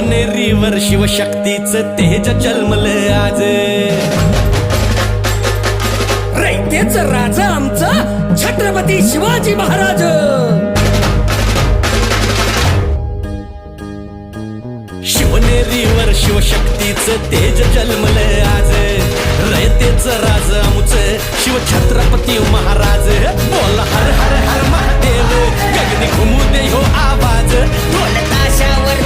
शिवनेरीवर शिवशक्तीचं तेज जन्मलं आज. रयतेच राजा आमचा छत्रपती शिवाजी महाराज. शिवनेरीवर शिवशक्तीचं तेज जन्मलं आज. रयतेच राज आमचं शिव छत्रपती महाराज. बोल हर हर हर महादेव, गगनी घुमू दे हो आवाज. ढोल ताशावर